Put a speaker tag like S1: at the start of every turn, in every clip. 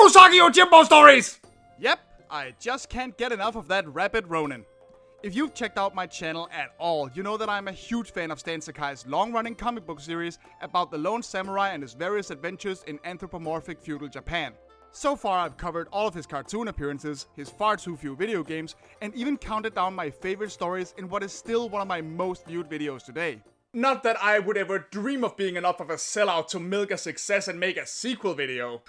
S1: Usagi Yojimbo stories!
S2: Yep, I just can't get enough of that rapid ronin. If you've checked out my channel at all, you know that I'm a huge fan of Stan Sakai's long-running comic book series about the lone samurai and his various adventures in anthropomorphic feudal Japan. So far I've covered all of his cartoon appearances, his far too few video games, and even counted down my favorite stories in what is still one of my most viewed videos today.
S1: Not that I would ever dream of being enough of a sellout to milk a success and make a sequel video.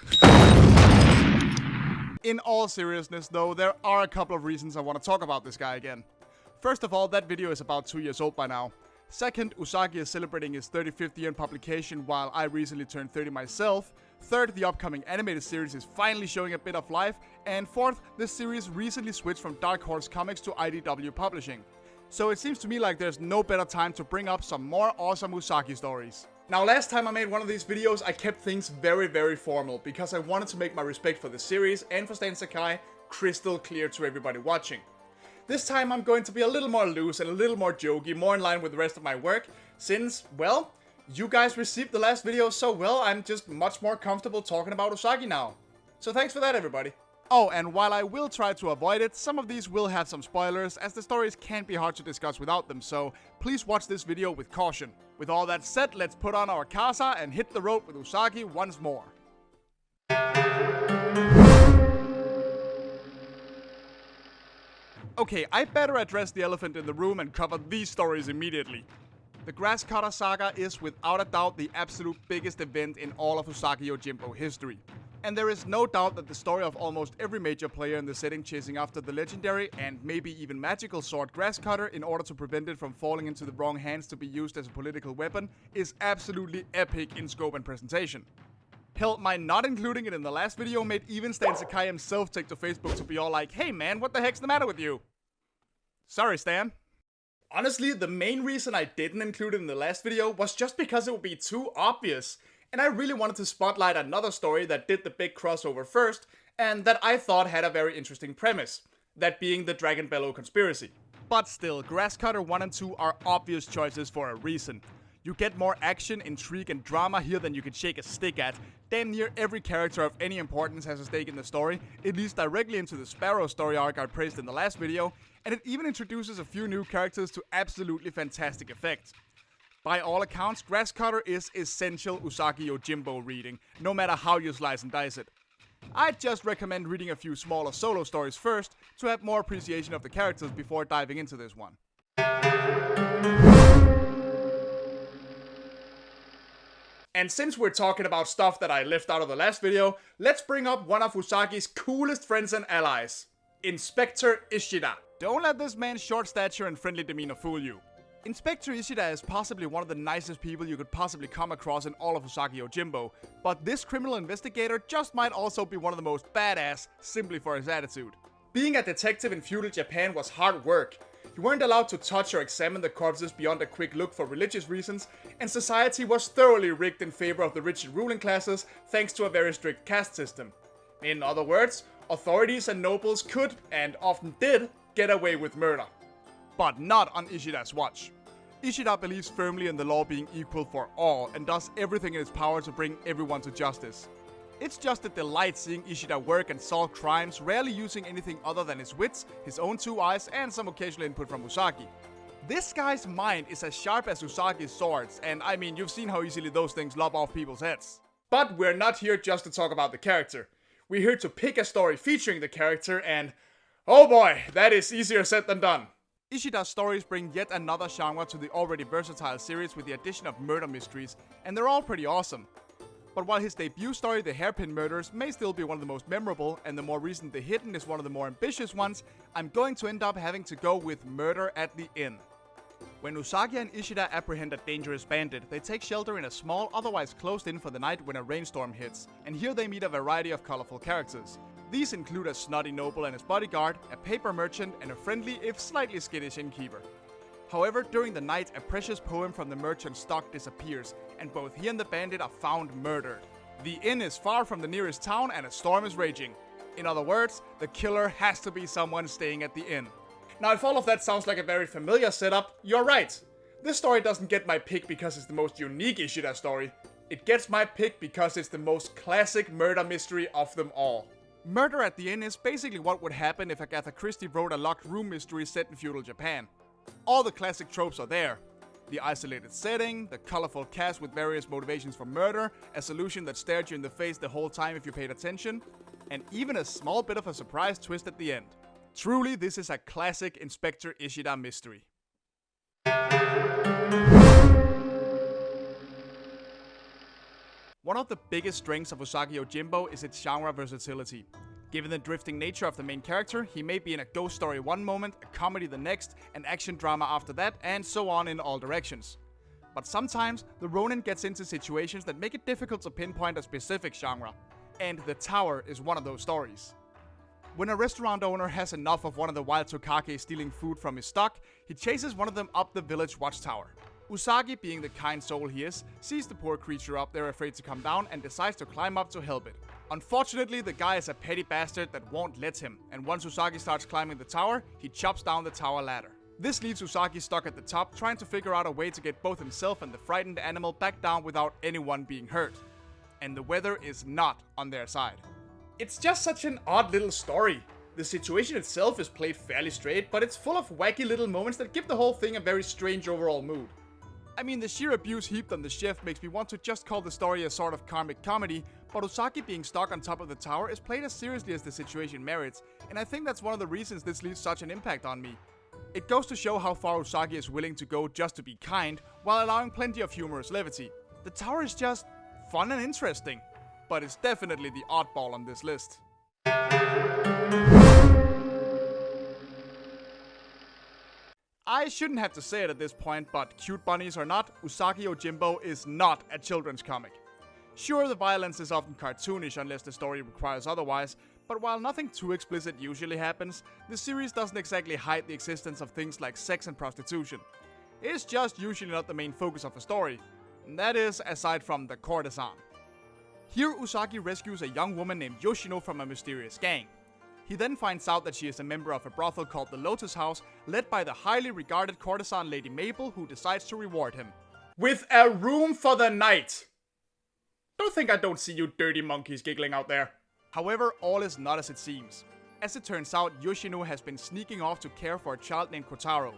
S2: In all seriousness though, there are a couple of reasons I want to talk about this guy again. First of all, that video is about 2 years old by now. Second, Usagi is celebrating his 35th year in publication while I recently turned 30 myself. Third, the upcoming animated series is finally showing a bit of life. And fourth, the series recently switched from Dark Horse Comics to IDW Publishing. So it seems to me like there's no better time to bring up some more awesome Usagi stories.
S1: Now, last time I made one of these videos, I kept things very formal because I wanted to make my respect for the series and for Stan Sakai crystal clear to everybody watching. This time I'm going to be a little more loose and a little more jokey, more in line with the rest of my work, since, well, you guys received the last video so well, I'm just much more comfortable talking about Usagi now. So thanks for that, everybody.
S2: Oh, and while I will try to avoid it, some of these will have some spoilers, as the stories can't be hard to discuss without them, so please watch this video with caution. With all that said, let's put on our casa and hit the road with Usagi once more. Okay, I better address the elephant in the room and cover these stories immediately. The Grasscutter saga is without a doubt the absolute biggest event in all of Usagi Yojimbo history. And there is no doubt that the story of almost every major player in the setting chasing after the legendary and maybe even magical sword Grasscutter in order to prevent it from falling into the wrong hands to be used as a political weapon is absolutely epic in scope and presentation. Hell, my not including it in the last video made even Stan Sakai himself take to Facebook to be all like, "Hey man, what the heck's the matter with you?" Sorry, Stan.
S1: Honestly, the main reason I didn't include it in the last video was just because it would be too obvious. And I really wanted to spotlight another story that did the big crossover first, and that I thought had a very interesting premise. That being the Dragon Bellow conspiracy.
S2: But still, Grasscutter 1 and 2 are obvious choices for a reason. You get more action, intrigue, and drama here than you could shake a stick at. Damn near every character of any importance has a stake in the story. It leads directly into the Sparrow story arc I praised in the last video, and it even introduces a few new characters to absolutely fantastic effect. By all accounts, Grasscutter is essential Usagi Yojimbo reading, no matter how you slice and dice it. I'd just recommend reading a few smaller solo stories first to have more appreciation of the characters before diving into this one.
S1: And since we're talking about stuff that I left out of the last video, let's bring up one of Usagi's coolest friends and allies, Inspector Ishida.
S2: Don't let this man's short stature and friendly demeanor fool you. Inspector Ishida is possibly one of the nicest people you could possibly come across in all of Usagi Yojimbo, but this criminal investigator just might also be one of the most badass simply for his attitude.
S1: Being a detective in feudal Japan was hard work. You weren't allowed to touch or examine the corpses beyond a quick look for religious reasons, and society was thoroughly rigged in favor of the rich and ruling classes thanks to a very strict caste system. In other words, authorities and nobles could, and often did, get away with murder.
S2: But not on Ishida's watch. Ishida believes firmly in the law being equal for all and does everything in its power to bring everyone to justice. It's just a delight seeing Ishida work and solve crimes, rarely using anything other than his wits, his own two eyes, and some occasional input from Usagi. This guy's mind is as sharp as Usagi's swords, and I mean, you've seen how easily those things lob off people's heads.
S1: But we're not here just to talk about the character. We're here to pick a story featuring the character, and oh boy, that is easier said than done.
S2: Ishida's stories bring yet another genre to the already versatile series with the addition of murder mysteries, and they're all pretty awesome. But while his debut story, The Hairpin Murders, may still be one of the most memorable, and the more recent The Hidden is one of the more ambitious ones, I'm going to end up having to go with Murder at the Inn. When Usagi and Ishida apprehend a dangerous bandit, they take shelter in a small, otherwise closed inn for the night when a rainstorm hits, and here they meet a variety of colorful characters. These include a snotty noble and his bodyguard, a paper merchant, and a friendly, if slightly skittish innkeeper. However, during the night, a precious poem from the merchant's stock disappears, and both he and the bandit are found murdered. The inn is far from the nearest town and a storm is raging. In other words, the killer has to be someone staying at the inn.
S1: Now, if all of that sounds like a very familiar setup, you're right. This story doesn't get my pick because it's the most unique Ishida story. It gets my pick because it's the most classic murder mystery of them all.
S2: Murder at the Inn is basically what would happen if Agatha Christie wrote a locked room mystery set in feudal Japan. All the classic tropes are there. The isolated setting, the colorful cast with various motivations for murder, a solution that stared you in the face the whole time if you paid attention, and even a small bit of a surprise twist at the end. Truly, this is a classic Inspector Ishida mystery. One of the biggest strengths of Usagi Yojimbo is its genre versatility. Given the drifting nature of the main character, he may be in a ghost story one moment, a comedy the next, an action drama after that, and so on in all directions. But sometimes, the Ronin gets into situations that make it difficult to pinpoint a specific genre, and The Tower is one of those stories. When a restaurant owner has enough of one of the wild Tokage stealing food from his stock, he chases one of them up the village watchtower. Usagi, being the kind soul he is, sees the poor creature up there afraid to come down and decides to climb up to help it. Unfortunately, the guy is a petty bastard that won't let him, and once Usagi starts climbing the tower, he chops down the tower ladder. This leaves Usagi stuck at the top, trying to figure out a way to get both himself and the frightened animal back down without anyone being hurt. And the weather is not on their side.
S1: It's just such an odd little story. The situation itself is played fairly straight, but it's full of wacky little moments that give the whole thing a very strange overall mood.
S2: I mean, the sheer abuse heaped on the chef makes me want to just call the story a sort of karmic comedy, but Usagi being stuck on top of the tower is played as seriously as the situation merits, and I think that's one of the reasons this leaves such an impact on me. It goes to show how far Usagi is willing to go just to be kind, while allowing plenty of humorous levity. The tower is just fun and interesting, but it's definitely the oddball on this list. I shouldn't have to say it at this point, but cute bunnies or not, Usagi Yojimbo is not a children's comic. Sure, the violence is often cartoonish unless the story requires otherwise, but while nothing too explicit usually happens, the series doesn't exactly hide the existence of things like sex and prostitution. It's just usually not the main focus of a story. And that is, aside from the courtesan. Here, Usagi rescues a young woman named Yoshino from a mysterious gang. He then finds out that she is a member of a brothel called the Lotus House, led by the highly regarded courtesan Lady Mabel, who decides to reward him.
S1: With a room for the night! Don't think I don't see you dirty monkeys giggling out there.
S2: However, all is not as it seems. As it turns out, Yoshino has been sneaking off to care for a child named Kotaro,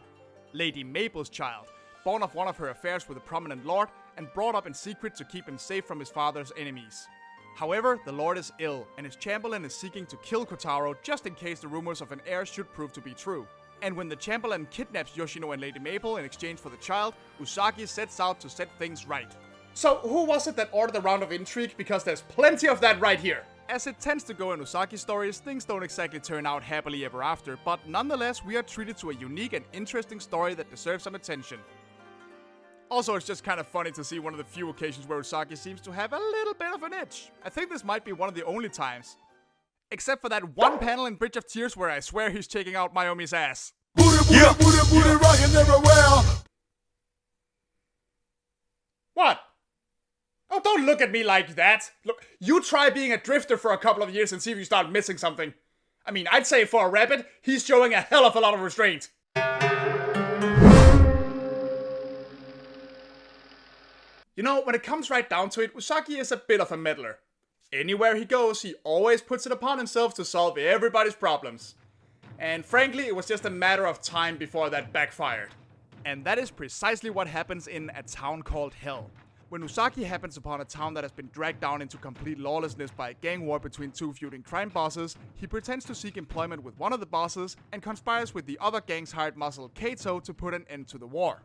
S2: Lady Mabel's child, born of one of her affairs with a prominent lord, and brought up in secret to keep him safe from his father's enemies. However, the lord is ill, and his chamberlain is seeking to kill Kotaro just in case the rumors of an heir should prove to be true. And when the chamberlain kidnaps Yoshino and Lady Mabel in exchange for the child, Usagi sets out to set things right.
S1: So who was it that ordered the round of intrigue? Because there's plenty of that right here.
S2: As it tends to go in Usagi stories, things don't exactly turn out happily ever after, but nonetheless we are treated to a unique and interesting story that deserves some attention. Also, it's just kind of funny to see one of the few occasions where Usagi seems to have a little bit of an itch. I think this might be one of the only times. Except for that one panel in Bridge of Tears where I swear he's checking out Mayumi's ass.
S3: Booty, rockin' everywhere.
S1: What? Oh, don't look at me like that. Look, you try being a drifter for a couple of years and see if you start missing something. I mean, I'd say for a rabbit, he's showing a hell of a lot of restraint. You know, when it comes right down to it, Usagi is a bit of a meddler. Anywhere he goes, he always puts it upon himself to solve everybody's problems. And frankly, it was just a matter of time before that backfired.
S2: And that is precisely what happens in A Town Called Hell. When Usagi happens upon a town that has been dragged down into complete lawlessness by a gang war between two feuding crime bosses, he pretends to seek employment with one of the bosses and conspires with the other gang's hired muscle Kato to put an end to the war.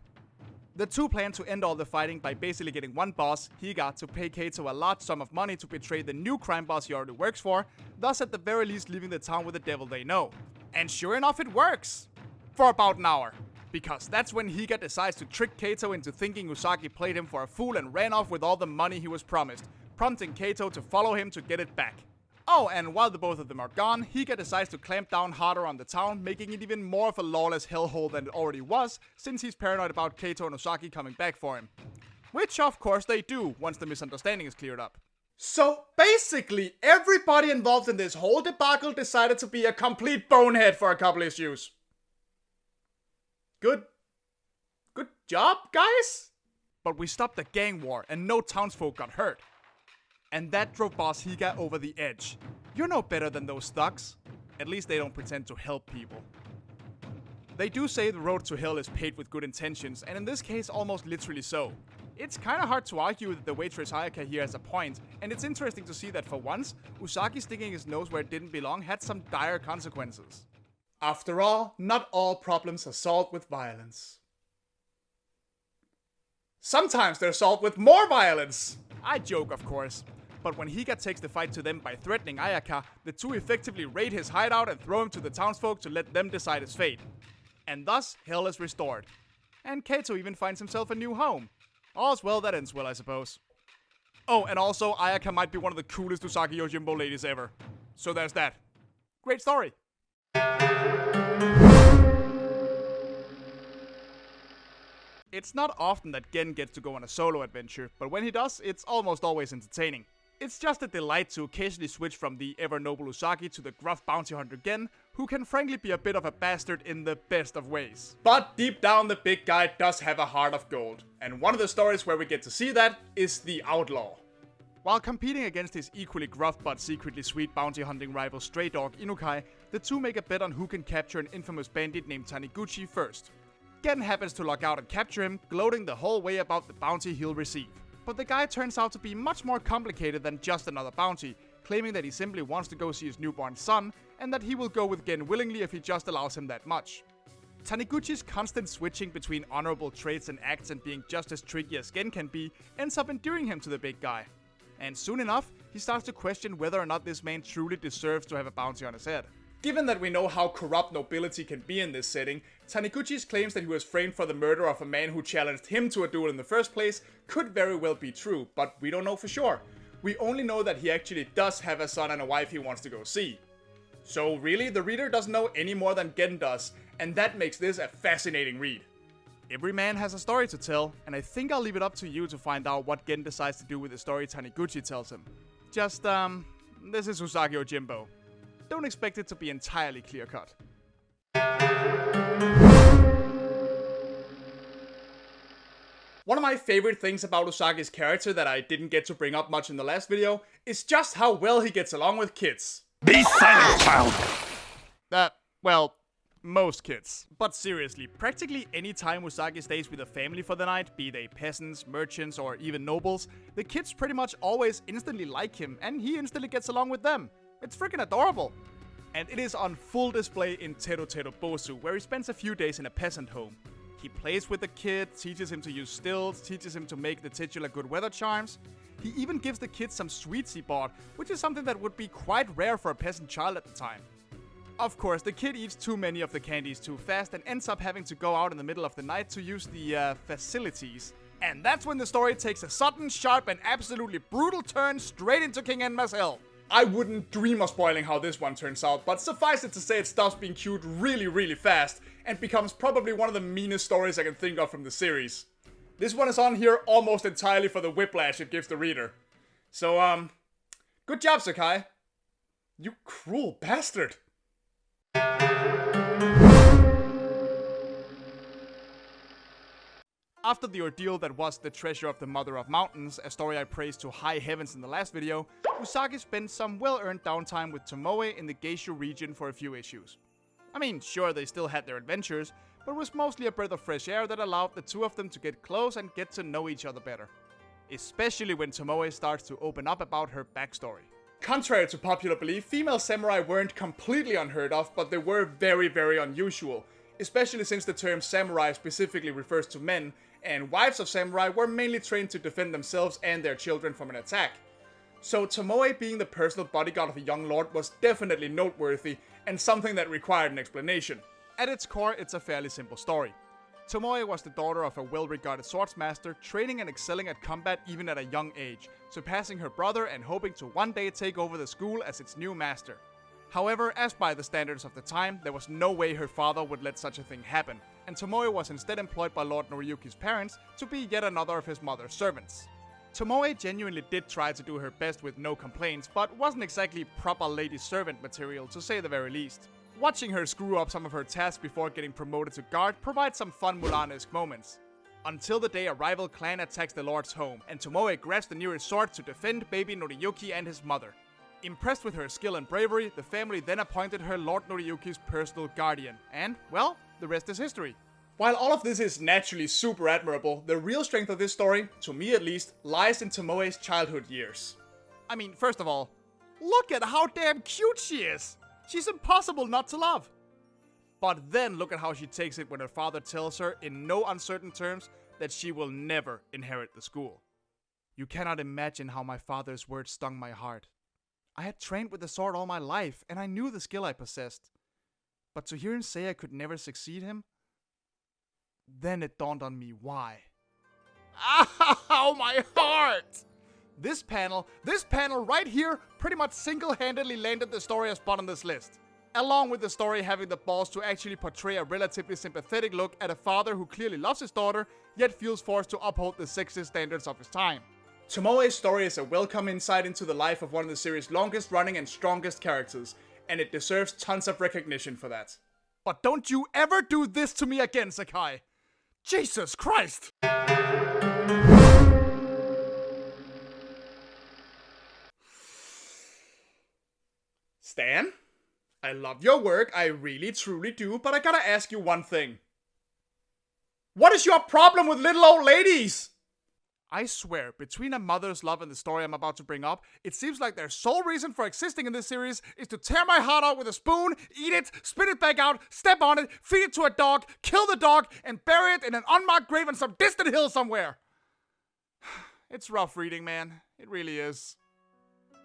S2: The two plan to end all the fighting by basically getting one boss, Higa, to pay Kato a large sum of money to betray the new crime boss he already works for, thus at the very least leaving the town with the devil they know. And sure enough it works! For about an hour. Because that's when Higa decides to trick Kato into thinking Usagi played him for a fool and ran off with all the money he was promised, prompting Kato to follow him to get it back. Oh, and while the both of them are gone, Higa decides to clamp down harder on the town, making it even more of a lawless hellhole than it already was, since he's paranoid about Kato and Usagi coming back for him. Which of course they do, once the misunderstanding is cleared up.
S1: So basically, everybody involved in this whole debacle decided to be a complete bonehead for a couple issues. Good job, guys?
S2: but we stopped a gang war and no townsfolk got hurt. And that drove Boss Higa over the edge. You're no better than those thugs. At least they don't pretend to help people. They do say the road to hell is paved with good intentions, and in this case almost literally so. It's kinda hard to argue that the waitress Ayaka here has a point, and it's interesting to see that for once, Usagi sticking his nose where it didn't belong had some dire consequences.
S1: After all, not all problems are solved with violence. Sometimes they're solved with more violence!
S2: I joke, of course. But when Higa takes the fight to them by threatening Ayaka, the two effectively raid his hideout and throw him to the townsfolk to let them decide his fate. And thus, hell is restored. And Kaito even finds himself a new home. All's well that ends well, I suppose. Oh, and also, Ayaka might be one of the coolest Usagi Yojimbo ladies ever. So there's that. Great story. It's not often that Gen gets to go on a solo adventure, but when he does, it's almost always entertaining. It's just a delight to occasionally switch from the ever-noble Usagi to the gruff bounty hunter Gen, who can frankly be a bit of a bastard in the best of ways.
S1: But deep down, the big guy does have a heart of gold. And one of the stories where we get to see that is the Outlaw.
S2: While competing against his equally gruff but secretly sweet bounty hunting rival Stray Dog Inukai, the two make a bet on who can capture an infamous bandit named Taniguchi first. Gen happens to luck out and capture him, gloating the whole way about the bounty he'll receive. But the guy turns out to be much more complicated than just another bounty, claiming that he simply wants to go see his newborn son, and that he will go with Gen willingly if he just allows him that much. Taniguchi's constant switching between honorable traits and acts and being just as tricky as Gen can be ends up endearing him to the big guy. And soon enough, he starts to question whether or not this man truly deserves to have a bounty on his head.
S1: Given that we know how corrupt nobility can be in this setting, Taniguchi's claims that he was framed for the murder of a man who challenged him to a duel in the first place could very well be true, but we don't know for sure. We only know that he actually does have a son and a wife he wants to go see. So really, the reader doesn't know any more than Gen does, and that makes this a fascinating read.
S2: Every man has a story to tell, and I think I'll leave it up to you to find out what Gen decides to do with the story Taniguchi tells him. Just, this is Usagi Yojimbo. Don't expect it to be entirely clear-cut.
S1: One of my favorite things about Usagi's character that I didn't get to bring up much in the last video is just how well he gets along with kids.
S3: Be silent, child!
S2: Well, most kids. But seriously, practically any time Usagi stays with a family for the night, be they peasants, merchants, or even nobles, the kids pretty much always instantly like him, and he instantly gets along with them. It's freaking adorable. And it is on full display in TERU BOZU, where he spends a few days in a peasant home. He plays with the kid, teaches him to use stills, teaches him to make the titular good weather charms. He even gives the kid some sweets he bought, which is something that would be quite rare for a peasant child at the time. Of course, the kid eats too many of the candies too fast and ends up having to go out in the middle of the night to use the facilities. And that's when the story takes a sudden, sharp, and absolutely brutal turn straight into King Enma's hell.
S1: I wouldn't dream of spoiling how this one turns out, but suffice it to say it stops being cute really fast and becomes probably one of the meanest stories I can think of from the series. This one is on here almost entirely for the whiplash it gives the reader. So, good job, Sakai. You cruel bastard.
S2: After the ordeal that was the Treasure of the Mother of Mountains, a story I praised to high heavens in the last video, Usagi spent some well-earned downtime with Tomoe in the Geishu region for a few issues. I mean, sure, they still had their adventures, but it was mostly a breath of fresh air that allowed the two of them to get close and get to know each other better. Especially when Tomoe starts to open up about her backstory.
S1: Contrary to popular belief, female samurai weren't completely unheard of, but they were very unusual. Especially since the term samurai specifically refers to men, and wives of samurai were mainly trained to defend themselves and their children from an attack. So Tomoe being the personal bodyguard of a young lord was definitely noteworthy, and something that required an explanation.
S2: At its core, it's a fairly simple story. Tomoe was the daughter of a well-regarded swordsmaster, training and excelling at combat even at a young age, surpassing her brother and hoping to one day take over the school as its new master. However, as by the standards of the time, there was no way her father would let such a thing happen, and Tomoe was instead employed by Lord Noriyuki's parents to be yet another of his mother's servants. Tomoe genuinely did try to do her best with no complaints, but wasn't exactly proper lady servant material to say the very least. Watching her screw up some of her tasks before getting promoted to guard provides some fun Mulan-esque moments. Until the day a rival clan attacks the Lord's home, and Tomoe grabs the nearest sword to defend baby Noriyuki and his mother. Impressed with her skill and bravery, the family then appointed her Lord Noriyuki's personal guardian, and, well, the rest is history.
S1: While all of this is naturally super admirable, the real strength of this story, to me at least, lies in Tomoe's childhood years.
S2: I mean, first of all, look at how damn cute she is! She's impossible not to love! But then look at how she takes it when her father tells her, in no uncertain terms, that she will never inherit the school. You cannot imagine how my father's words stung my heart. I had trained with the sword all my life, and I knew the skill I possessed. But to hear him say I could never succeed him, then it dawned on me why. Ow, my heart! This panel right here pretty much single-handedly landed the story as spot on this list. Along with the story having the balls to actually portray a relatively sympathetic look at a father who clearly loves his daughter, yet feels forced to uphold the sexist standards of his time.
S1: Tomoe's story is a welcome insight into the life of one of the series' longest running and strongest characters, and it deserves tons of recognition for that.
S2: But don't you ever do this to me again, Sakai! Jesus Christ!
S1: Stan? I love your work, I really truly do, but I gotta ask you one thing. What is your problem with little old ladies?
S2: I swear, between a mother's love and the story I'm about to bring up, it seems like their sole reason for existing in this series is to tear my heart out with a spoon, eat it, spit it back out, step on it, feed it to a dog, kill the dog, and bury it in an unmarked grave on some distant hill somewhere. It's rough reading, man. It really is.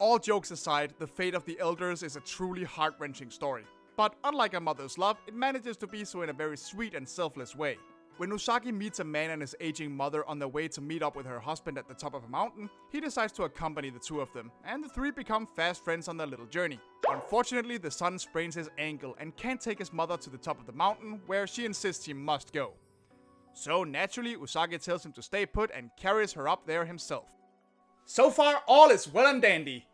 S2: All jokes aside, the fate of the elders is a truly heart-wrenching story. But unlike a mother's love, it manages to be so in a very sweet and selfless way. When Usagi meets a man and his aging mother on their way to meet up with her husband at the top of a mountain, he decides to accompany the two of them, and the three become fast friends on their little journey. Unfortunately, the son sprains his ankle and can't take his mother to the top of the mountain, where she insists he must go. So naturally, Usagi tells him to stay put and carries her up there himself.
S1: So far, all is well and dandy.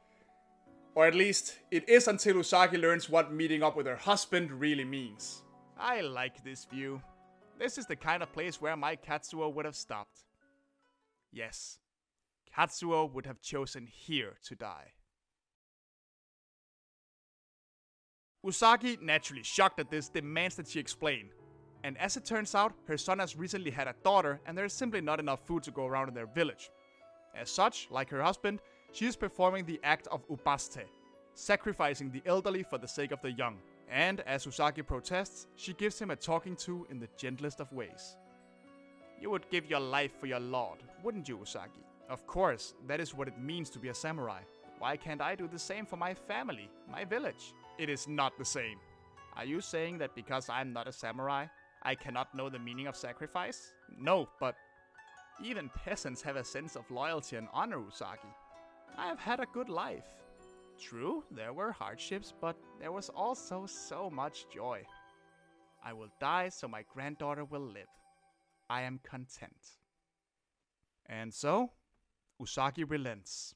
S1: Or at least, it is until Usagi learns what meeting up with her husband really means.
S2: I like this view. This is the kind of place where my Katsuo would have stopped. Yes, Katsuo would have chosen here to die. Usagi, naturally shocked at this, demands that she explain. And as it turns out, her son has recently had a daughter and there is simply not enough food to go around in their village. As such, like her husband, she is performing the act of ubaste, sacrificing the elderly for the sake of the young. And as Usagi protests, she gives him a talking to in the gentlest of ways. You would give your life for your lord, wouldn't you, Usagi? Of course, that is what it means to be a samurai. Why can't I do the same for my family, my village? It is not the same. Are you saying that because I'm not a samurai, I cannot know the meaning of sacrifice? No, but even peasants have a sense of loyalty and honor, Usagi. I have had a good life. True, there were hardships, but there was also so much joy. I will die so my granddaughter will live. I am content. And so, Usagi relents.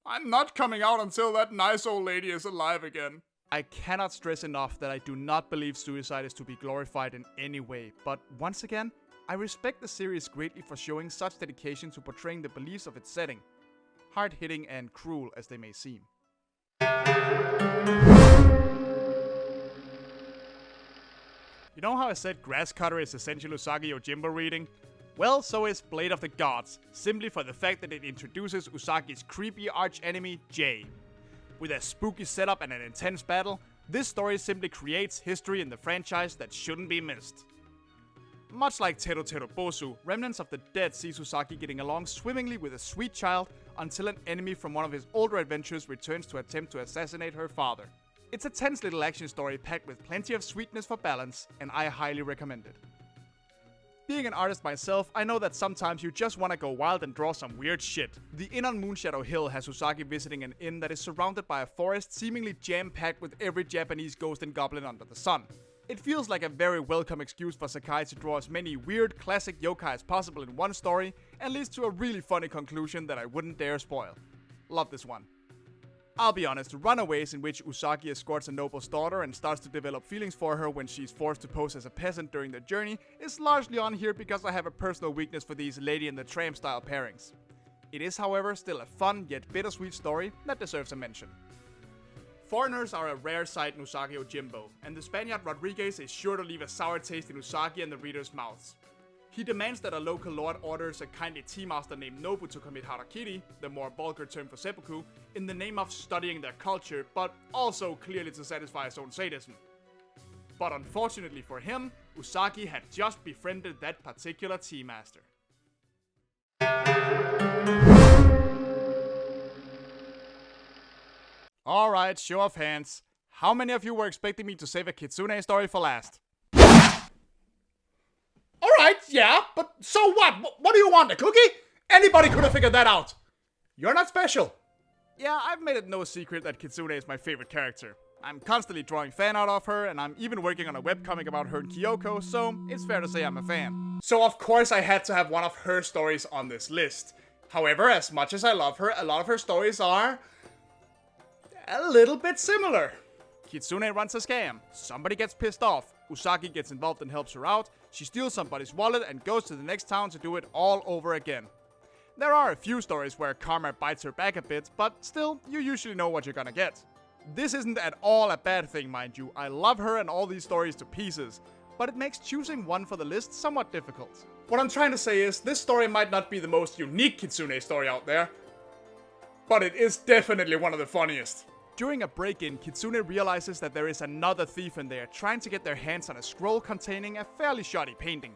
S1: I'm not coming out until that nice old lady is alive again.
S2: I cannot stress enough that I do not believe suicide is to be glorified in any way, but once again, I respect the series greatly for showing such dedication to portraying the beliefs of its setting, hard-hitting and cruel as they may seem. You know how I said Grasscutter is essentially Usagi Yojimbo reading? Well, so is Blade of the Gods, simply for the fact that it introduces Usagi's creepy arch-enemy, Jay. With a spooky setup and an intense battle, this story simply creates history in the franchise that shouldn't be missed. Much like TERU BOZU, Remnants of the Dead sees Usagi getting along swimmingly with a sweet child until an enemy from one of his older adventures returns to attempt to assassinate her father. It's a tense little action story packed with plenty of sweetness for balance, and I highly recommend it. Being an artist myself, I know that sometimes you just want to go wild and draw some weird shit. The inn on Moonshadow Hill has Usagi visiting an inn that is surrounded by a forest seemingly jam-packed with every Japanese ghost and goblin under the sun. It feels like a very welcome excuse for Sakai to draw as many weird, classic yokai as possible in one story, and leads to a really funny conclusion that I wouldn't dare spoil. Love this one. I'll be honest, Runaways, in which Usagi escorts a noble's daughter and starts to develop feelings for her when she's forced to pose as a peasant during their journey, is largely on here because I have a personal weakness for these Lady and the Tramp style pairings. It is, however, still a fun yet bittersweet story that deserves a mention. Foreigners are a rare sight in Usagi Yojimbo, and the Spaniard Rodriguez is sure to leave a sour taste in Usagi and the reader's mouths. He demands that a local lord orders a kindly tea master named Nobu to commit harakiri, the more vulgar term for seppuku, in the name of studying their culture, but also clearly to satisfy his own sadism. But unfortunately for him, Usagi had just befriended that particular tea master. Alright, show of hands. How many of you were expecting me to save a Kitsune story for last?
S1: Alright, yeah, but so what? What do you want, a cookie? Anybody could have figured that out. You're not special.
S2: Yeah, I've made it no secret that Kitsune is my favorite character. I'm constantly drawing fan art of her, and I'm even working on a webcomic about her and Kyoko, so it's fair to say I'm a fan.
S1: So of course I had to have one of her stories on this list. However, as much as I love her, a lot of her stories are a little bit similar.
S2: Kitsune runs a scam, somebody gets pissed off, Usagi gets involved and helps her out, she steals somebody's wallet and goes to the next town to do it all over again. There are a few stories where karma bites her back a bit, but still, you usually know what you're gonna get. This isn't at all a bad thing, mind you, I love her and all these stories to pieces, but it makes choosing one for the list somewhat difficult.
S1: What I'm trying to say is, this story might not be the most unique Kitsune story out there, but it is definitely one of the funniest.
S2: During a break-in, Kitsune realizes that there is another thief in there trying to get their hands on a scroll containing a fairly shoddy painting.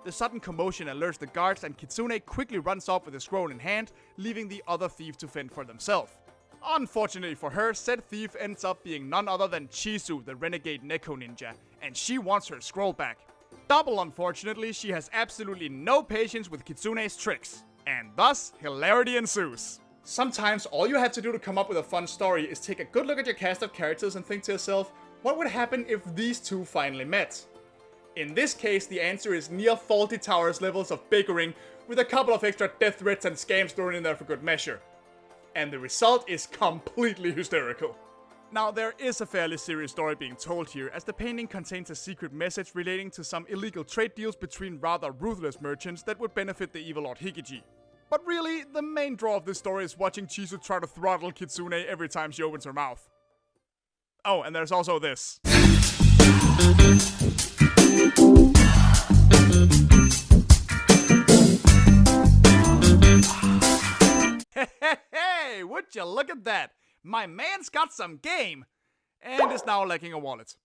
S2: The sudden commotion alerts the guards and Kitsune quickly runs off with the scroll in hand, leaving the other thief to fend for themselves. Unfortunately for her, said thief ends up being none other than Chisu, the renegade Neko ninja, and she wants her scroll back. Double unfortunately, she has absolutely no patience with Kitsune's tricks, and thus, hilarity ensues.
S1: Sometimes all you have to do to come up with a fun story is take a good look at your cast of characters and think to yourself, what would happen if these two finally met? In this case, the answer is near Faulty Towers levels of bickering, with a couple of extra death threats and scams thrown in there for good measure. And the result is completely hysterical.
S2: Now, there is a fairly serious story being told here, as the painting contains a secret message relating to some illegal trade deals between rather ruthless merchants that would benefit the evil Lord Hikiji. But really, the main draw of this story is watching Chisu try to throttle Kitsune every time she opens her mouth. Oh, and there's also this. Hey, would you look at that? My man's got some game! And is now lacking a wallet.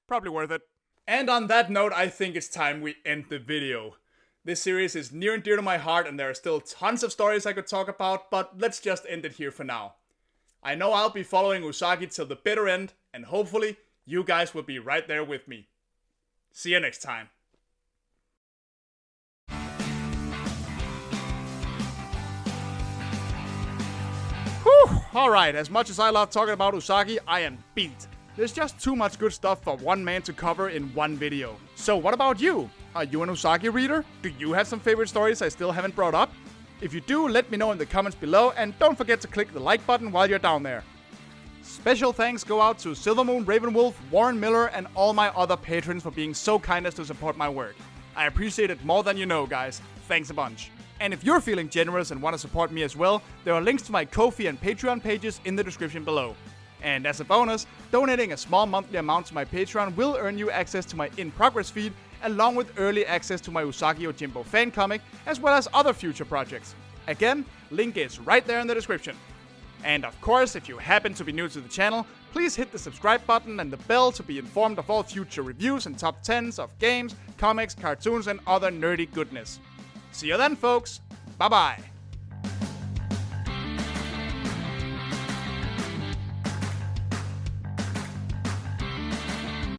S2: Probably worth it.
S1: And on that note, I think it's time we end the video. This series is near and dear to my heart, and there are still tons of stories I could talk about, but let's just end it here for now. I know I'll be following Usagi till the bitter end, and hopefully, you guys will be right there with me. See you next time.
S2: Whew! Alright, as much as I love talking about Usagi, I am beat. There's just too much good stuff for one man to cover in one video. So what about you? Are you an Usagi reader? Do you have some favorite stories I still haven't brought up? If you do, let me know in the comments below, and don't forget to click the like button while you're down there. Special thanks go out to Silvermoon, Ravenwolf, Warren Miller, and all my other patrons for being so kind as to support my work. I appreciate it more than you know, guys. Thanks a bunch. And if you're feeling generous and want to support me as well, there are links to my Ko-fi and Patreon pages in the description below. And as a bonus, donating a small monthly amount to my Patreon will earn you access to my in-progress feed, along with early access to my Usagi Yojimbo fan comic, as well as other future projects. Again, link is right there in the description. And of course, if you happen to be new to the channel, please hit the subscribe button and the bell to be informed of all future reviews and top 10s of games, comics, cartoons, and other nerdy goodness. See you then, folks. Bye-bye.